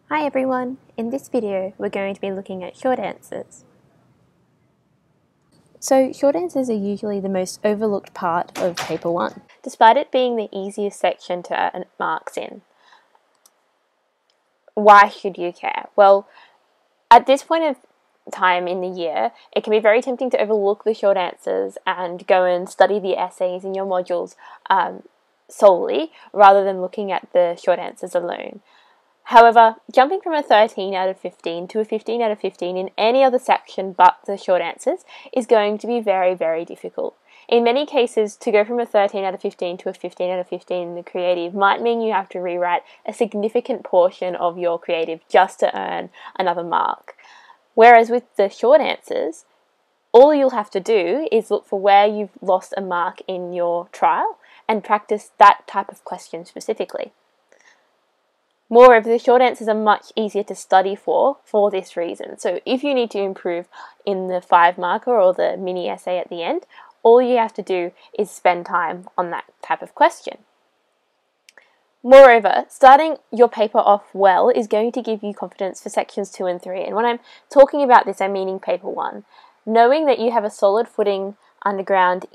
Hi everyone! In this video we're going to be looking at short answers. So short answers are usually the most overlooked part of paper 1, despite it being the easiest section to earn marks in. Why should you care? Well, at this point of time in the year, it can be very tempting to overlook the short answers and go and study the essays in your modules solely, rather than looking at the short answers alone. However, jumping from a 13 out of 15 to a 15 out of 15 in any other section but the short answers is going to be very, very difficult. In many cases, to go from a 13 out of 15 to a 15 out of 15 in the creative might mean you have to rewrite a significant portion of your creative just to earn another mark. Whereas with the short answers, all you'll have to do is look for where you've lost a mark in your trial and practice that type of question specifically. Moreover, the short answers are much easier to study for this reason. So if you need to improve in the 5-marker or the mini essay at the end, all you have to do is spend time on that type of question. Moreover, starting your paper off well is going to give you confidence for sections 2 and 3. And when I'm talking about this, I'm meaning paper 1. Knowing that you have a solid footing underground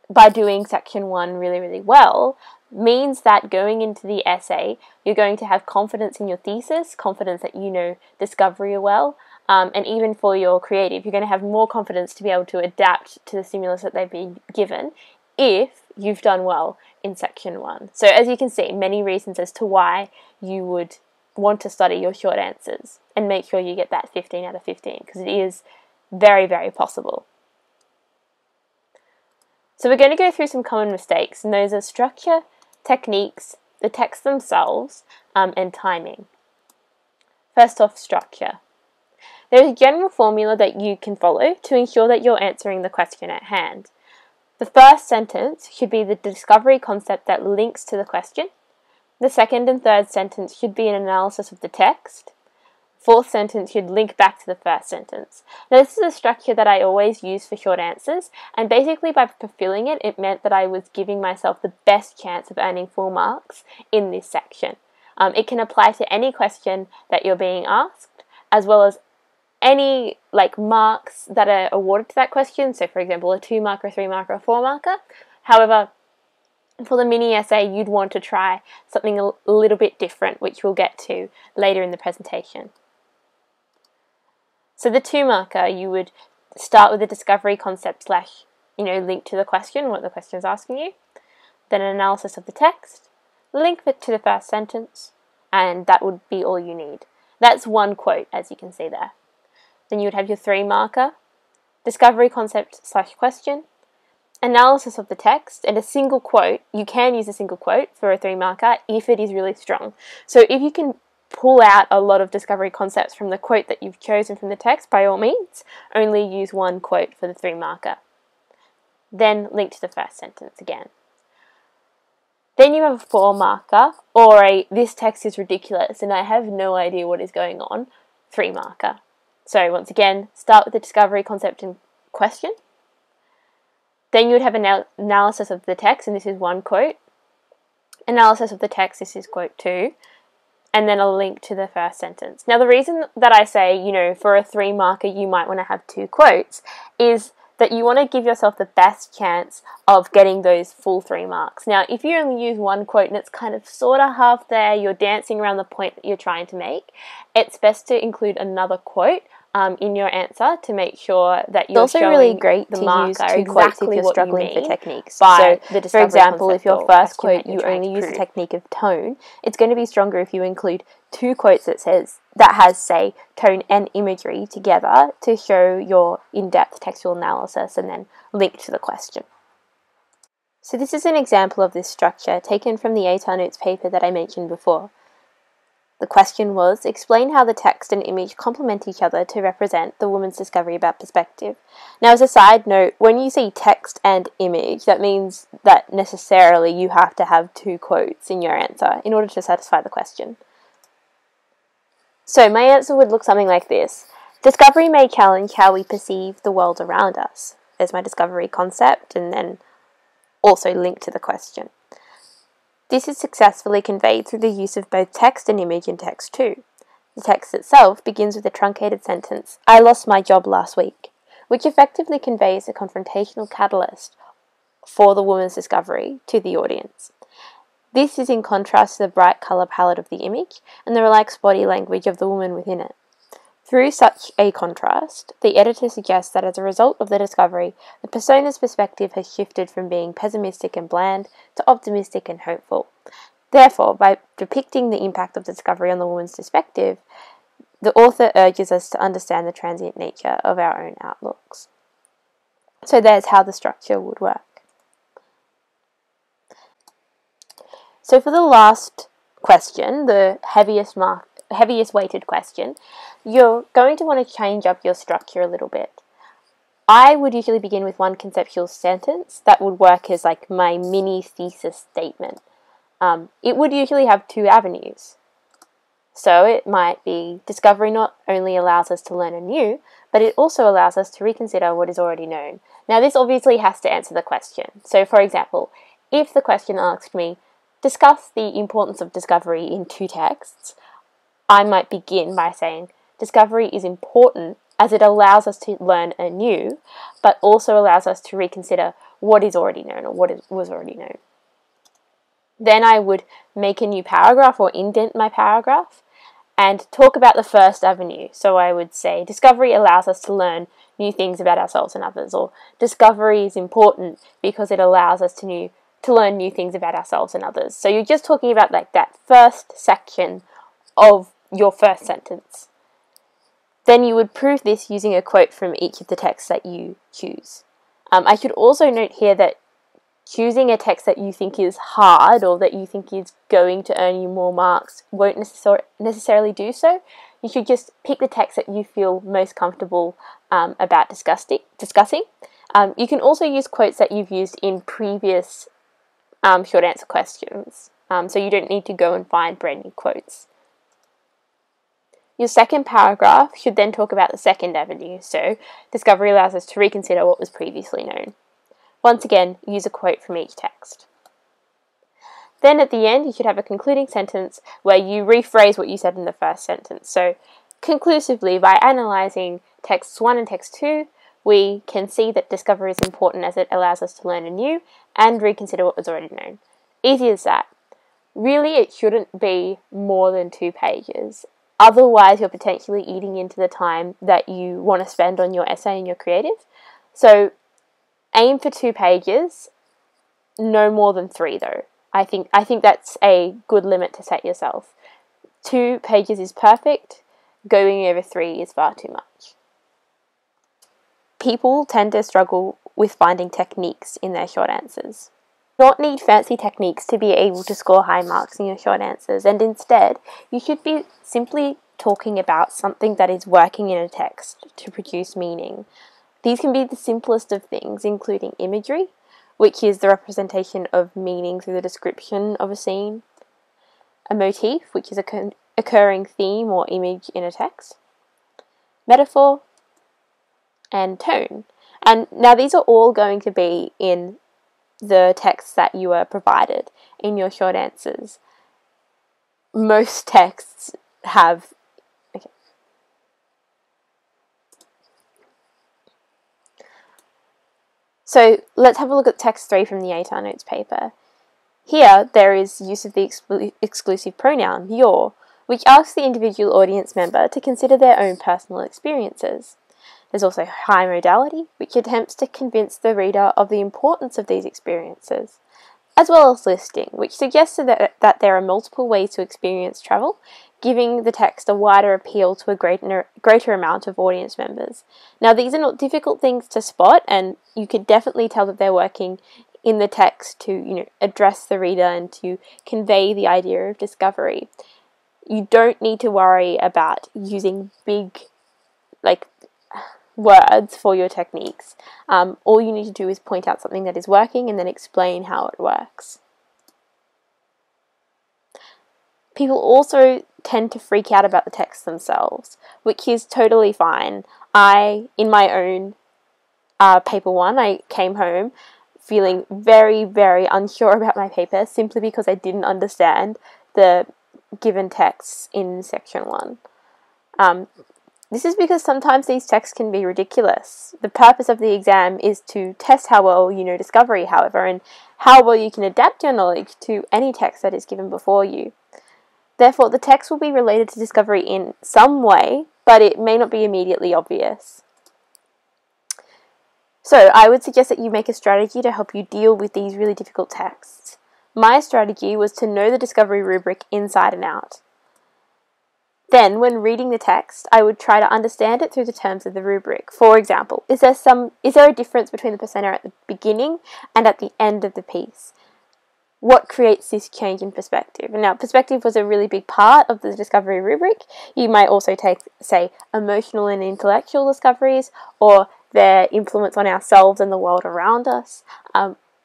by doing section 1 really, really well means that going into the essay, you're going to have confidence in your thesis, confidence that you know discovery well, and even for your creative, you're going to have more confidence to be able to adapt to the stimulus that they've been given if you've done well in section 1. So as you can see, many reasons as to why you would want to study your short answers and make sure you get that 15 out of 15, because it is very, very possible. So we're going to go through some common mistakes, and those are structure, techniques, the text themselves, and timing. First off, structure. There is a general formula that you can follow to ensure that you're answering the question at hand. The first sentence should be the discovery concept that links to the question. The second and third sentence should be an analysis of the text. Fourth sentence should link back to the first sentence. Now this is a structure that I always use for short answers, and basically by fulfilling it, it meant that I was giving myself the best chance of earning full marks in this section. It can apply to any question that you're being asked, as well as any marks that are awarded to that question. So for example, a 2-marker, a 3-marker, a 4-marker. However, for the mini essay, you'd want to try something a little bit different, which we'll get to later in the presentation. So the 2-marker, you would start with a discovery concept / link to the question, what the question is asking you, then an analysis of the text, link it to the first sentence, and that would be all you need. That's one quote, as you can see there. Then you would have your 3-marker, discovery concept / question, analysis of the text, and a single quote. You can use a single quote for a 3-marker if it is really strong. So if you can pull out a lot of discovery concepts from the quote that you've chosen from the text, by all means, only use one quote for the 3-marker. Then link to the first sentence again. Then you have a 4-marker, or this text is ridiculous and I have no idea what is going on, 3-marker. So once again, start with the discovery concept and question. Then you would have an analysis of the text, and this is one quote. Analysis of the text, this is quote 2. And then a link to the first sentence. Now the reason that I say, for a 3-marker you might want to have 2 quotes is that you want to give yourself the best chance of getting those full 3 marks. Now if you only use one quote and it's kind of sort of half there, you're dancing around the point that you're trying to make, it's best to include another quote in your answer to make sure that you're also showing really great the to So, for example, if your first quote you only use the technique of tone, it's going to be stronger if you include 2 quotes that has, say, tone and imagery together to show your in-depth textual analysis and then link to the question. So this is an example of this structure taken from the ATAR notes paper that I mentioned before. The question was, explain how the text and image complement each other to represent the woman's discovery about perspective. Now, as a side note, when you see text and image, that means that necessarily you have to have 2 quotes in your answer in order to satisfy the question. So my answer would look something like this. Discovery may challenge how we perceive the world around us. There's my discovery concept, and then also link to the question. This is successfully conveyed through the use of both text and image in text 2. The text itself begins with a truncated sentence, "I lost my job last week," which effectively conveys a confrontational catalyst for the woman's discovery to the audience. This is in contrast to the bright colour palette of the image and the relaxed body language of the woman within it. Through such a contrast, the editor suggests that as a result of the discovery, the persona's perspective has shifted from being pessimistic and bland to optimistic and hopeful. Therefore, by depicting the impact of the discovery on the woman's perspective, the author urges us to understand the transient nature of our own outlooks. So there's how the structure would work. So for the last question, the heaviest weighted question, you're going to want to change up your structure a little bit. I would usually begin with one conceptual sentence that would work as like my mini thesis statement. It would usually have two avenues. So it might be, discovery not only allows us to learn anew, but it also allows us to reconsider what is already known. Now this obviously has to answer the question. So for example, if the question asked me, discuss the importance of discovery in two texts, I might begin by saying, discovery is important as it allows us to learn anew, but also allows us to reconsider what is already known or what was already known. Then I would make a new paragraph or indent my paragraph and talk about the first avenue. So I would say, discovery allows us to learn new things about ourselves and others, or discovery is important because it allows us to learn new things about ourselves and others. So you're just talking about like that first section of your first sentence. Then you would prove this using a quote from each of the texts that you choose. I should also note here that choosing a text that you think is hard or that you think is going to earn you more marks won't necessarily do so. You should just pick the text that you feel most comfortable about discussing. You can also use quotes that you've used in previous short answer questions, so you don't need to go and find brand new quotes. Your second paragraph should then talk about the second avenue, so discovery allows us to reconsider what was previously known. Once again, use a quote from each text. Then at the end, you should have a concluding sentence where you rephrase what you said in the first sentence. So conclusively, by analysing texts 1 and text 2, we can see that discovery is important as it allows us to learn anew and reconsider what was already known. Easy as that. Really, it shouldn't be more than 2 pages. Otherwise, you're potentially eating into the time that you want to spend on your essay and your creative. So aim for 2 pages, no more than 3 though. I think that's a good limit to set yourself. 2 pages is perfect. Going over 3 is far too much. People tend to struggle with finding techniques in their short answers. You don't need fancy techniques to be able to score high marks in your short answers, and instead, you should be simply talking about something that is working in a text to produce meaning. These can be the simplest of things, including imagery, which is the representation of meaning through the description of a scene, a motif, which is a occurring theme or image in a text, metaphor, and tone. And now these are all going to be in the texts that you are provided in your short answers. Most texts have... Okay. So let's have a look at text 3 from the ATAR notes paper. Here there is use of the exclusive pronoun, your, which asks the individual audience member to consider their own personal experiences. There's also high modality, which attempts to convince the reader of the importance of these experiences, as well as listing, which suggests that there are multiple ways to experience travel, giving the text a wider appeal to a greater amount of audience members. Now, these are not difficult things to spot, and you could definitely tell that they're working in the text to, address the reader and to convey the idea of discovery. You don't need to worry about using big, words for your techniques. All you need to do is point out something that is working and then explain how it works. People also tend to freak out about the text themselves, which is totally fine. In my own paper 1, I came home feeling very, very unsure about my paper simply because I didn't understand the given texts in section 1. This is because sometimes these texts can be ridiculous. The purpose of the exam is to test how well you know discovery, however, and how well you can adapt your knowledge to any text that is given before you. Therefore, the text will be related to discovery in some way, but it may not be immediately obvious. So, I would suggest that you make a strategy to help you deal with these really difficult texts. My strategy was to know the discovery rubric inside and out. Then, when reading the text, I would try to understand it through the terms of the rubric. For example, is there a difference between the presenter at the beginning and at the end of the piece? What creates this change in perspective? Now, perspective was a really big part of the discovery rubric. You might also take, say, emotional and intellectual discoveries, or their influence on ourselves and the world around us.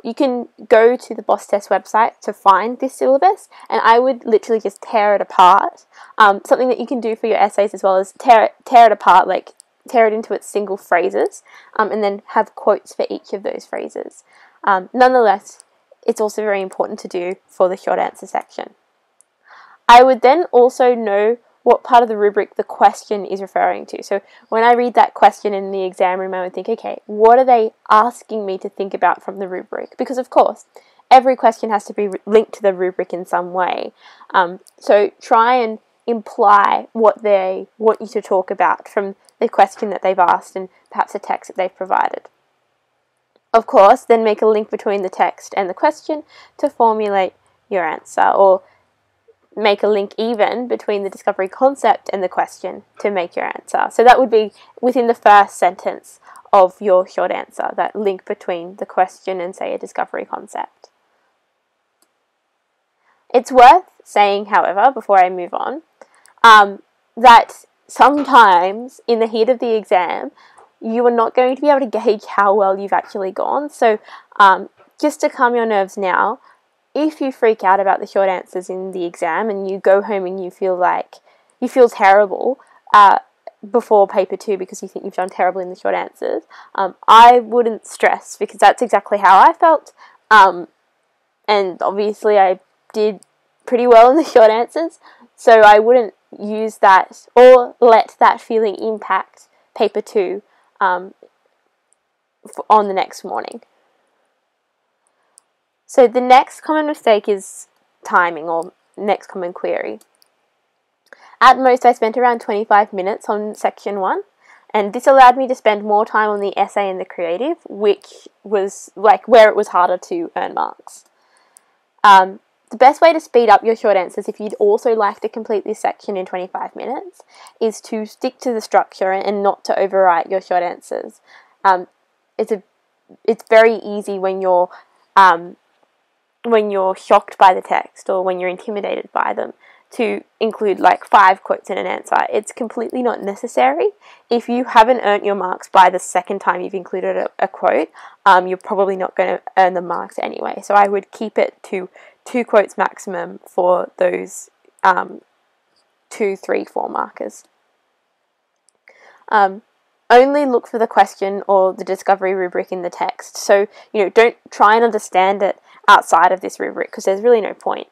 You can go to the Boss Test website to find this syllabus, and I would literally just tear it apart. Something that you can do for your essays as well is tear it apart, like tear it into its single phrases, and then have quotes for each of those phrases. Nonetheless, it's also very important to do for the short answer section. I would then also know what part of the rubric the question is referring to. So when I read that question in the exam room, I would think, okay, what are they asking me to think about from the rubric? Because of course, every question has to be linked to the rubric in some way. So try and imply what they want you to talk about from the question that they've asked and perhaps the text that they've provided. Of course, then make a link between the text and the question to formulate your answer, or make a link even between the discovery concept and the question to make your answer. So that would be within the first sentence of your short answer, that link between the question and, say, a discovery concept. It's worth saying, however, before I move on, that sometimes in the heat of the exam, you are not going to be able to gauge how well you've actually gone. So just to calm your nerves now, if you freak out about the short answers in the exam and you go home and you feel terrible before paper 2 because you think you've done terrible in the short answers, I wouldn't stress, because that's exactly how I felt. And obviously I did pretty well in the short answers, so I wouldn't use that or let that feeling impact paper 2 on the next morning. So the next common mistake is timing, or next common query. At most, I spent around 25 minutes on section 1, and this allowed me to spend more time on the essay and the creative, which was like where it was harder to earn marks. The best way to speed up your short answers, if you'd also like to complete this section in 25 minutes, is to stick to the structure and not to overwrite your short answers. It's very easy when you're shocked by the text or when you're intimidated by them to include like 5 quotes in an answer. It's completely not necessary. If you haven't earned your marks by the second time you've included a quote, you're probably not going to earn the marks anyway. So I would keep it to 2 quotes maximum for those 2, 3, 4 markers. Only look for the question or the discovery rubric in the text. So, don't try and understand it outside of this rubric, because there's really no point.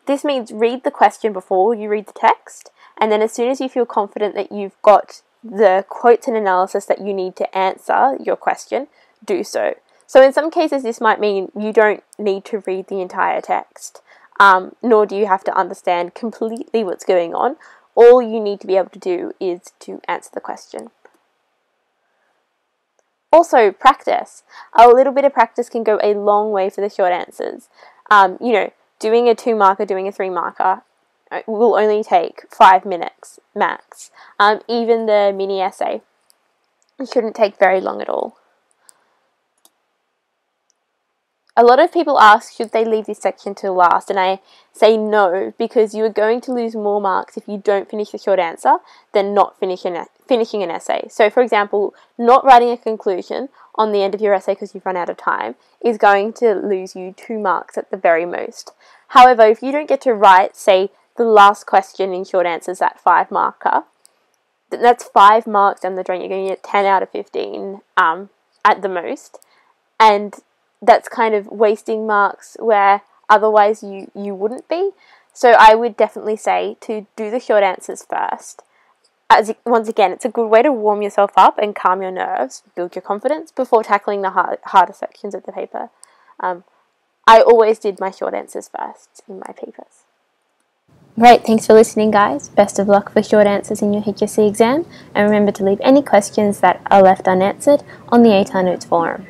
This means read the question before you read the text, and then as soon as you feel confident that you've got the quotes and analysis that you need to answer your question, do so. So in some cases this might mean you don't need to read the entire text, nor do you have to understand completely what's going on. All you need to be able to do is to answer the question. Also, practice. A little bit of practice can go a long way for the short answers. Doing a 2 marker, doing a 3 marker will only take 5 minutes max. Even the mini essay shouldn't take very long at all. A lot of people ask, should they leave this section till last? And I say no, because you are going to lose more marks if you don't finish the short answer than not finishing an essay. So, for example, not writing a conclusion on the end of your essay because you've run out of time is going to lose you 2 marks at the very most. However, if you don't get to write, say, the last question in short answers, that 5 marker, then that's 5 marks down the drain. You're going to get 10 out of 15 at the most. And that's kind of wasting marks where otherwise you wouldn't be. So I would definitely say to do the short answers first, once again, it's a good way to warm yourself up and calm your nerves, build your confidence before tackling the harder sections of the paper. I always did my short answers first in my papers. Great, thanks for listening, guys. Best of luck for short answers in your HSC exam, and remember to leave any questions that are left unanswered on the ATAR Notes forum.